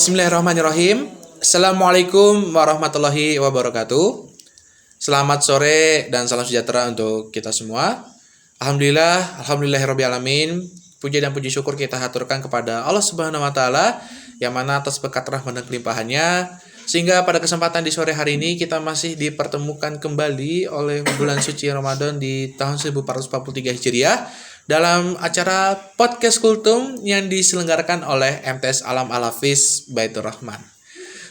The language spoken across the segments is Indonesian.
Bismillahirrahmanirrahim. Assalamualaikum warahmatullahi wabarakatuh. Selamat sore dan salam sejahtera untuk kita semua. Alhamdulillahirrabbilalamin. Puji dan puji syukur kita haturkan kepada Allah Subhanahu wa taala yang mana atas berkat rahmat dan kelimpahannya sehingga pada kesempatan di sore hari ini kita masih dipertemukan kembali oleh bulan suci Ramadan di tahun 1443 Hijriah dalam acara Podcast Kultum yang diselenggarakan oleh MTS Alam Al-Hafiz Baitur Rahman.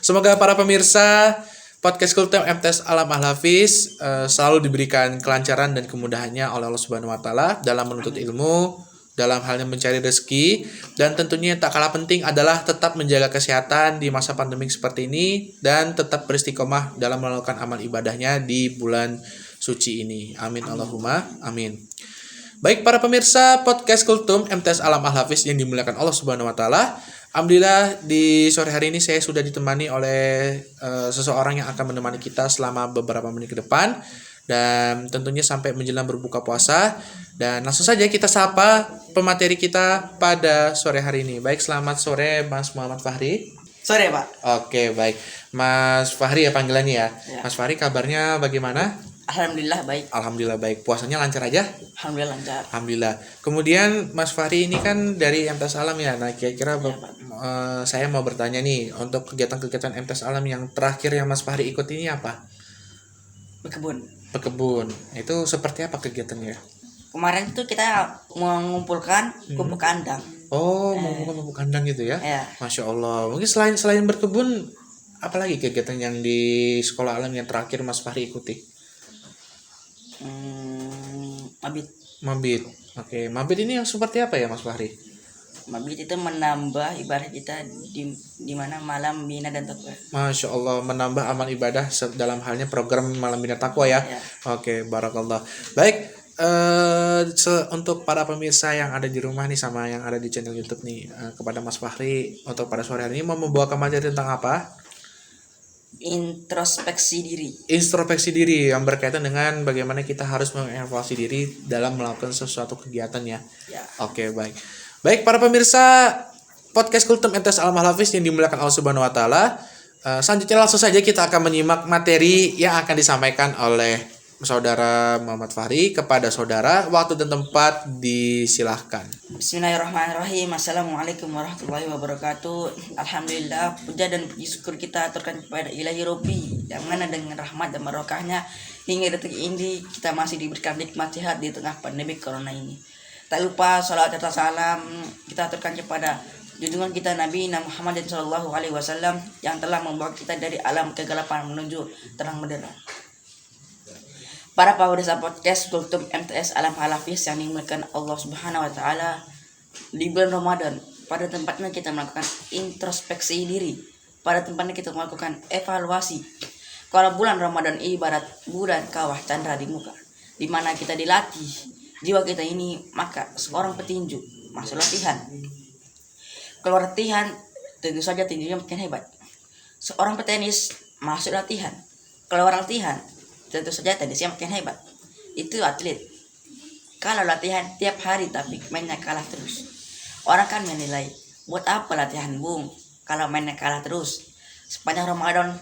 Semoga para pemirsa Podcast Kultum MTS Alam Al-Hafiz selalu diberikan kelancaran dan kemudahannya oleh Allah Subhanahu wa taala dalam menuntut ilmu, dalam halnya mencari rezeki, dan tentunya yang tak kalah penting adalah tetap menjaga kesehatan di masa pandemik seperti ini dan tetap beristiqomah dalam melakukan amal ibadahnya di bulan suci ini. Amin Allahumma amin. Baik para pemirsa Podcast Kultum MTS Alam Al-Hafiz yang dimuliakan Allah Subhanahu wa taala. Alhamdulillah di sore hari ini saya sudah ditemani oleh seseorang yang akan menemani kita selama beberapa menit ke depan dan tentunya sampai menjelang berbuka puasa. Dan langsung saja kita sapa pemateri kita pada sore hari ini. Baik, selamat sore Mas Muhammad Fahri. Sore Pak. Oke, baik. Mas Fahri ya panggilannya ya. Ya. Mas Fahri kabarnya bagaimana? Alhamdulillah baik. Alhamdulillah baik. Puasanya lancar aja? Alhamdulillah lancar. Alhamdulillah. Kemudian Mas Fahri ini kan dari MTS Alam ya. Nah, kira-kira saya mau bertanya nih, untuk kegiatan-kegiatan MTS Alam yang terakhir yang Mas Fahri ikut ini apa? Berkebun. Itu seperti apa kegiatannya? Kemarin tuh kita mengumpulkan pupuk kandang. Oh, mau pupuk kandang gitu ya? Ya. Masya Allah. Mungkin selain berkebun, apalagi kegiatan yang di sekolah alam yang terakhir Mas Fahri ikuti? Mabit. Oke, mabit ini yang seperti apa ya Mas Fahri? Mabit itu menambah ibadah kita di mana malam bina dan takwa. Masya Allah, menambah amal ibadah dalam halnya program Malam Bina Takwa ya. Ya. Oke, barakallah. Baik, untuk para pemirsa yang ada di rumah nih sama yang ada di channel YouTube nih, kepada Mas Fahri untuk pada sore hari ini mau membawakan materi tentang apa? Introspeksi Diri yang berkaitan dengan bagaimana kita harus mengevaluasi diri dalam melakukan sesuatu kegiatan ya. Ya. Oke, baik. Baik para pemirsa Podcast Kultum MTS Alam Al-Hafiz yang dimuliakan Allah Subhanahu wa taala. Selanjutnya langsung saja kita akan menyimak materi yang akan disampaikan oleh Saudara Muhammad Fahri kepada saudara. Waktu dan tempat disilahkan. Bismillahirrahmanirrahim. Assalamualaikum warahmatullahi wabarakatuh. Alhamdulillah, puja dan puji syukur kita aturkan kepada Ilahi Rabbi yang mana dengan rahmat dan barokahnya hingga detik ini kita masih diberikan nikmat sehat di tengah pandemi corona ini. Tak lupa salawat serta salam kita aturkan kepada junjungan kita Nabi Muhammad sallallahu alaihi wasallam yang telah membawa kita dari alam kegelapan menuju terang benderang. Para pemirsa podcast Kultum MTS Alam Al-Hafiz yang dimuliakan Allah Subhanahu wa taala, di bulan Ramadan pada tempatnya kita melakukan introspeksi diri, pada tempatnya kita melakukan evaluasi. Kalau bulan Ramadan ibarat bulan kawah chandra di muka, di mana kita dilatih jiwa kita ini, maka seorang petinju masuk latihan. Keluar latihan tentu saja tinjunya makin hebat. Seorang petenis masuk latihan, keluar latihan tentu saja tenisnya makin hebat. Itu atlet. Kalau latihan tiap hari tapi mainnya kalah terus, orang kan menilai, buat apa latihan bung kalau mainnya kalah terus. Sepanjang Ramadan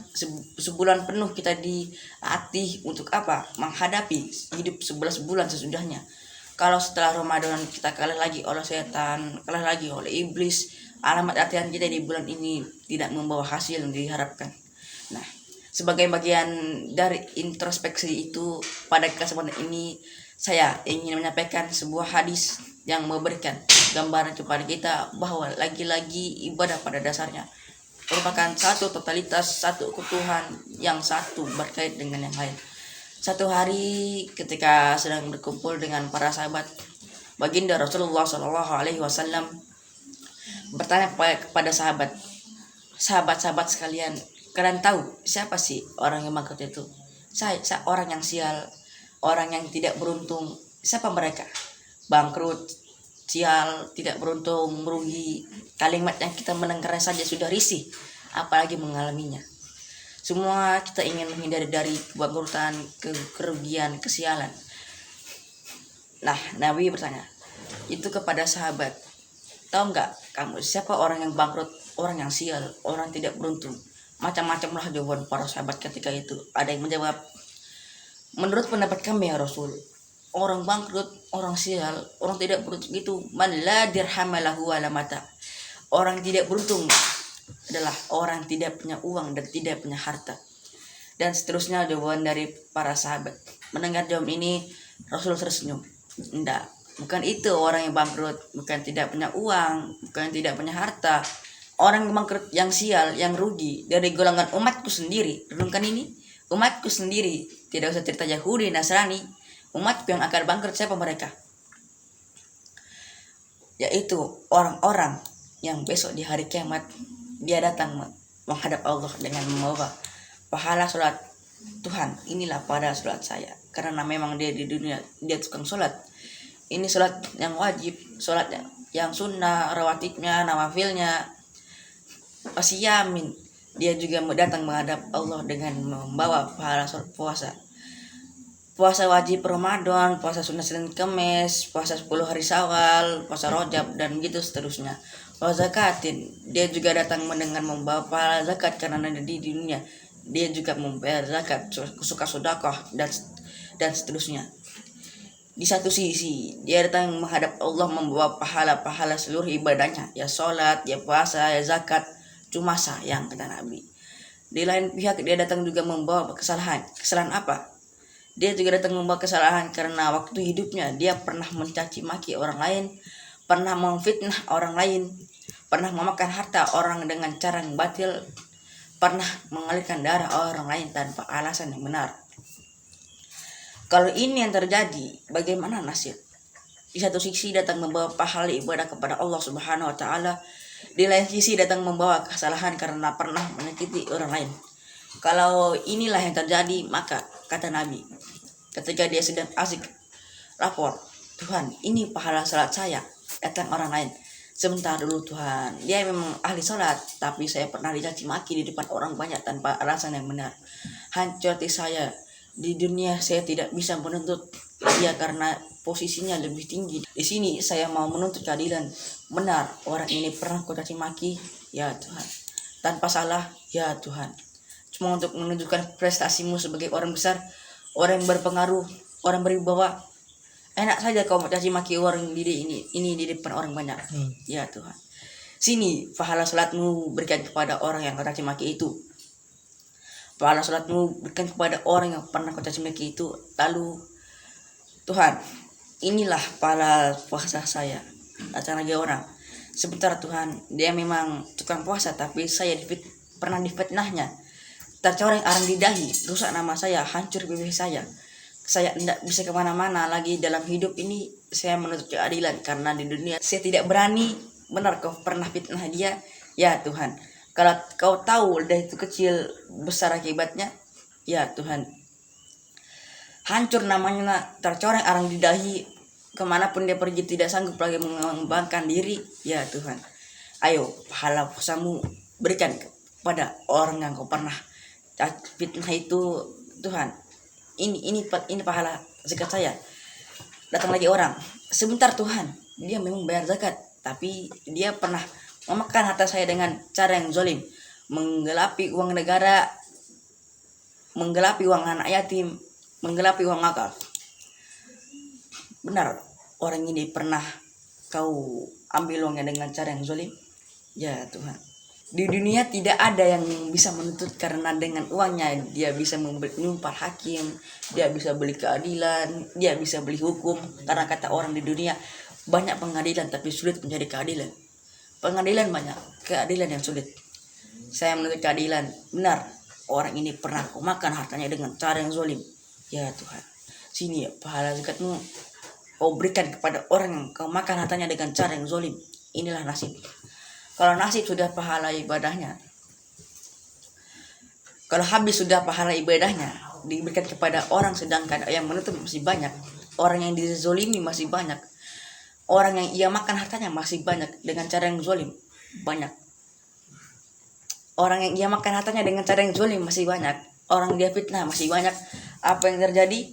sebulan penuh kita dilatih untuk apa? Menghadapi hidup 11 bulan sesudahnya. Kalau setelah Ramadan kita kalah lagi oleh setan, kalah lagi oleh iblis, alamat latihan kita di bulan ini tidak membawa hasil yang diharapkan. Nah, sebagai bagian dari introspeksi itu, pada kesempatan ini saya ingin menyampaikan sebuah hadis yang memberikan gambaran kepada kita bahwa lagi-lagi ibadah pada dasarnya merupakan satu totalitas, satu keutuhan yang satu berkait dengan yang lain. Satu hari ketika sedang berkumpul dengan para sahabat, baginda Rasulullah SAW bertanya kepada sahabat-sahabat sekalian, kalian tahu siapa sih orang yang bangkrut itu? Saya orang yang sial, orang yang tidak beruntung. Siapa mereka? Bangkrut, sial, tidak beruntung, merugi. Kalimat yang kita mendengarnya saja sudah risih, apalagi mengalaminya. Semua kita ingin menghindari dari kebangkrutan, kerugian, kesialan. Nah, Nabi bertanya itu kepada sahabat, tahu nggak kamu siapa orang yang bangkrut orang yang sial, orang tidak beruntung. Macam-macam lah jawaban para sahabat ketika itu. Ada yang menjawab, menurut pendapat kami ya Rasul, orang bangkrut, orang sial, orang tidak beruntung itu man la dirhama lahu wala mata. Orang tidak beruntung adalah orang tidak punya uang dan tidak punya harta. Dan seterusnya jawaban dari para sahabat. Mendengar jawaban ini, Rasul tersenyum. Tidak, bukan itu orang yang bangkrut, bukan tidak punya uang, bukan tidak punya harta. Orang yang bangkrut, yang sial, yang rugi dari golongan umatku sendiri. Renungkan ini, umatku sendiri. Tidak usah cerita Yahudi, Nasrani. Umatku yang akan bangkrut, siapa mereka? Yaitu orang-orang yang besok di hari kiamat dia datang menghadap Allah dengan membawa pahala sholat. Tuhan, inilah pada sholat saya, karena memang dia di dunia dia tukang sholat. Ini sholat yang wajib, sholat yang sunnah, rawatibnya, nawafilnya, wasiyamin. Dia juga datang menghadap Allah dengan membawa pahala sholat puasa. Puasa wajib Ramadan, puasa sunnah Senin Kemis, puasa 10 hari Syawal, puasa Rajab, dan begitu seterusnya. Zakatin, dia juga datang dengan membawa pahala zakat karena ada di dunia. Dia juga membayar zakat, suka sedekah, dan seterusnya. Di satu sisi, dia datang menghadap Allah membawa pahala-pahala seluruh ibadahnya, ya sholat, ya puasa, ya zakat, cuma sayang kata Nabi. Di lain pihak dia datang juga membawa kesalahan. Kesalahan apa? Dia juga datang membawa kesalahan karena waktu hidupnya dia pernah mencaci maki orang lain, pernah memfitnah orang lain, pernah memakan harta orang dengan cara yang batil, pernah mengalirkan darah orang lain tanpa alasan yang benar. Kalau ini yang terjadi, bagaimana nasib? Di satu sisi datang membawa pahala ibadah kepada Allah Subhanahu wa taala, di lain sisi datang membawa kesalahan karena pernah menyakiti orang lain. Kalau inilah yang terjadi, maka kata Nabi, ketika dia sedang asik lapor, Tuhan, ini pahala salat saya, datang orang lain. Sebentar dulu Tuhan, dia memang ahli salat, tapi saya pernah dicaci maki di depan orang banyak tanpa alasan yang benar. Hancur hati saya. Di dunia saya tidak bisa menuntut dia karena posisinya lebih tinggi. Di sini saya mau menuntut keadilan. Benar, orang ini pernah kau caci maki, ya Tuhan. Tanpa salah, ya Tuhan. Cuma untuk menunjukkan prestasimu sebagai orang besar, orang yang berpengaruh, orang berwibawa. Enak saja kau mencaci maki orang ini di depan orang banyak. Ya Tuhan. Sini pahala salatmu berikan kepada orang yang kau caci maki itu. Pahala salatmu berikan kepada orang yang pernah kau caci maki itu. Lalu Tuhan, inilah pahala puasa saya. Datang lagi orang. Sebentar Tuhan, dia memang tukang puasa tapi saya pernah difitnahnya. Tercoreng arang di dahi, rusak nama saya, hancur bibir saya. Saya tidak bisa kemana-mana lagi dalam hidup ini. Saya menuntut keadilan karena di dunia saya tidak berani. Benar kau pernah fitnah dia, ya Tuhan. Kalau kau tahu dari itu kecil besar akibatnya, ya Tuhan. Hancur namanya, tercoreng arang di dahi. Kemanapun dia pergi tidak sanggup lagi mengembangkan diri, ya Tuhan. Ayo pahala puasamu berikan kepada orang yang kau pernah fitnah itu, Tuhan. Ini pahala zakat saya. Datang lagi orang. Sebentar Tuhan, dia memang bayar zakat, tapi dia pernah memakan harta saya dengan cara yang zalim, menggelapi uang negara, menggelapi uang anak yatim, menggelapi uang akal. Benar, orang ini pernah kau ambil uangnya dengan cara yang zalim? Ya Tuhan. Di dunia tidak ada yang bisa menuntut karena dengan uangnya dia bisa menyumpah hakim, dia bisa beli keadilan, dia bisa beli hukum. Karena kata orang di dunia banyak pengadilan tapi sulit menjadi keadilan. Pengadilan banyak, keadilan yang sulit. Saya menuntut keadilan. Benar, orang ini pernah kau makan hartanya dengan cara yang zalim. Ya Tuhan, sini ya pahala zakatmu kau berikan kepada orang yang kau makan hartanya dengan cara yang zalim. Inilah nasib. Kalau nasib sudah pahala ibadahnya, kalau habis sudah pahala ibadahnya diberikan kepada orang, sedangkan yang menuntut masih banyak, orang yang dizolimi masih banyak, orang yang ia makan hartanya masih banyak dengan cara yang zalim banyak, orang yang ia makan hartanya dengan cara yang zalim masih banyak, orang dia fitnah masih banyak. Apa yang terjadi?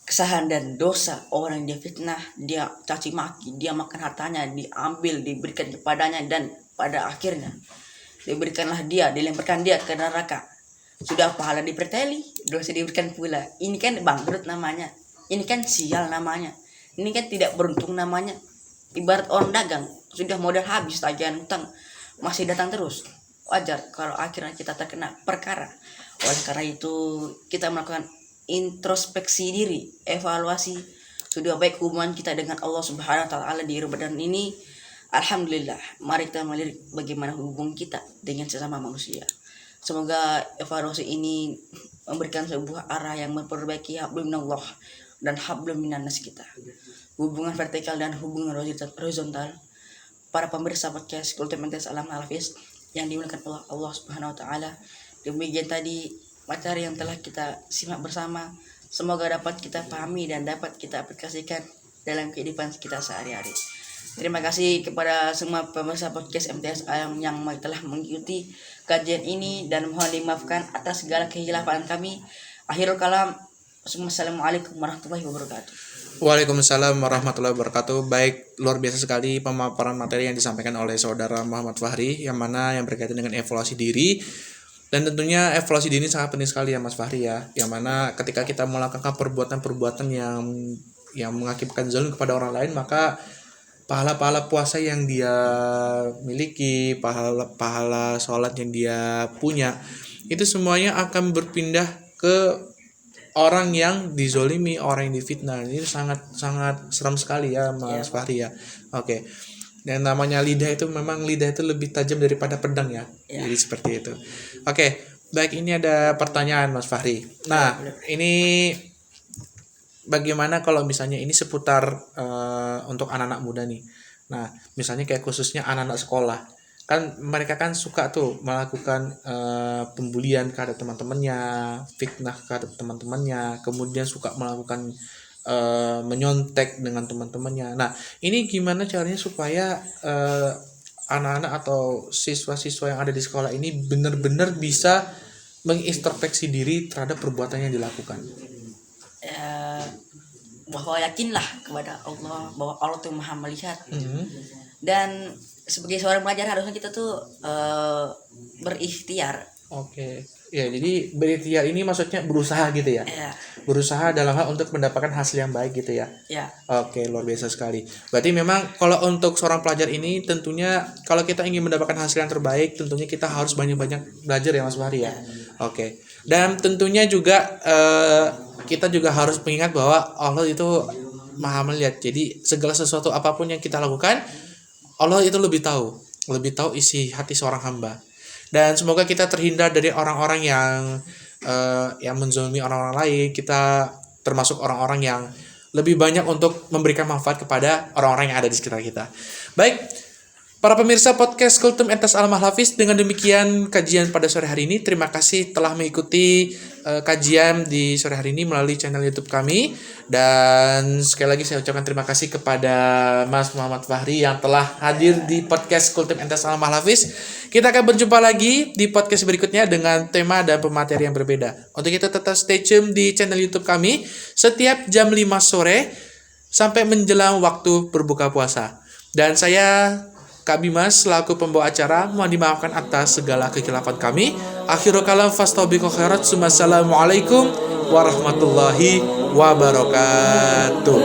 kesalahan dan dosa orang yang dia fitnah, dia caci maki, dia makan hartanya, diambil, diberikan kepadanya, dan pada akhirnya dilemparkan dia ke neraka. Sudah pahala diperteli, dosa diberikan pula. Ini kan bangkrut namanya, ini kan sial namanya, ini kan tidak beruntung namanya. Ibarat orang dagang, sudah modal habis, tagihan utang masih datang terus. Wajar kalau akhirnya kita terkena perkara. Oleh karena itu kita melakukan introspeksi diri, evaluasi sudah baik hubungan kita dengan Allah Subhanahu wa taala di Ramadan ini. Alhamdulillah, mari kita melihat bagaimana hubungan kita dengan sesama manusia. Semoga evaluasi ini memberikan sebuah arah yang memperbaiki hablum minallah dan hablum minannas kita. Hubungan vertikal dan hubungan horizontal para pemirsa podcast Kultum MTS Al-Hafiz yang dimuliakan Allah Subhanahu wa taala. Demikian tadi materi yang telah kita simak bersama, semoga dapat kita pahami dan dapat kita aplikasikan dalam kehidupan kita sehari-hari. Terima kasih kepada semua pemirsa podcast MTS yang telah mengikuti kajian ini, dan mohon dimaafkan atas segala kehilafan kami. Akhirul kalam, Assalamualaikum warahmatullahi wabarakatuh. Waalaikumsalam warahmatullahi wabarakatuh. Baik, luar biasa sekali pemaparan materi yang disampaikan oleh saudara Muhammad Fahri, yang berkaitan dengan evaluasi diri. Dan tentunya evaluasi diri sangat penting sekali ya Mas Fahri ya. Yang mana ketika kita melakukan perbuatan-perbuatan yang mengakibatkan zalim kepada orang lain, maka pahala-pahala puasa yang dia miliki, pahala sholat yang dia punya, itu semuanya akan berpindah ke orang yang dizolimi, orang yang difitnah. Ini sangat seram sekali ya Mas Fahri ya. Oke. Dan namanya lidah itu lebih tajam daripada pedang ya. Jadi seperti itu. Oke, baik, ini ada pertanyaan Mas Fahri. Nah, ini bagaimana kalau misalnya ini seputar untuk anak-anak muda nih. Nah, misalnya kayak khususnya anak-anak sekolah. Kan mereka kan suka tuh melakukan pembulian terhadap teman-temannya, fitnah terhadap teman-temannya, kemudian suka melakukan menyontek dengan teman-temannya. Nah, ini gimana caranya supaya anak-anak atau siswa-siswa yang ada di sekolah ini benar-benar bisa mengintrospeksi diri terhadap perbuatan yang dilakukan? Bahwa yakinlah kepada Allah, bahwa Allah tuh maha melihat. Dan sebagai seorang pelajar harusnya kita tuh berikhtiar. Oke. Ya, jadi berikhtiar ini maksudnya berusaha gitu ya? Berusaha dalam hal untuk mendapatkan hasil yang baik gitu ya? Oke, luar biasa sekali. Berarti memang kalau untuk seorang pelajar ini tentunya kalau kita ingin mendapatkan hasil yang terbaik, tentunya kita harus banyak-banyak belajar ya Mas Fahri ya? Oke. Dan tentunya juga kita juga harus mengingat bahwa Allah itu maha melihat. Jadi segala sesuatu apapun yang kita lakukan, Allah itu lebih tahu isi hati seorang hamba. Dan semoga kita terhindar dari orang-orang yang menzalimi orang-orang lain. Kita termasuk orang-orang yang lebih banyak untuk memberikan manfaat kepada orang-orang yang ada di sekitar kita. Baik, para pemirsa podcast Kultum MTS Al-Hafiz, dengan demikian kajian pada sore hari ini. Terima kasih telah mengikuti kajian di sore hari ini melalui channel YouTube kami. Dan sekali lagi saya ucapkan terima kasih kepada Mas Muhammad Fahri yang telah hadir di podcast Kultum MTS Al-Hafiz. Kita akan berjumpa lagi di podcast berikutnya dengan tema dan pemateri yang berbeda. Untuk itu tetap stay tune di channel YouTube kami setiap jam 5 sore sampai menjelang waktu berbuka puasa. Dan saya Kak Bimas selaku pembawa acara mohon dimaafkan atas segala kekhilafan kami. Akhirul kalam fastabiqul khairat. Assalamualaikum warahmatullahi wabarakatuh.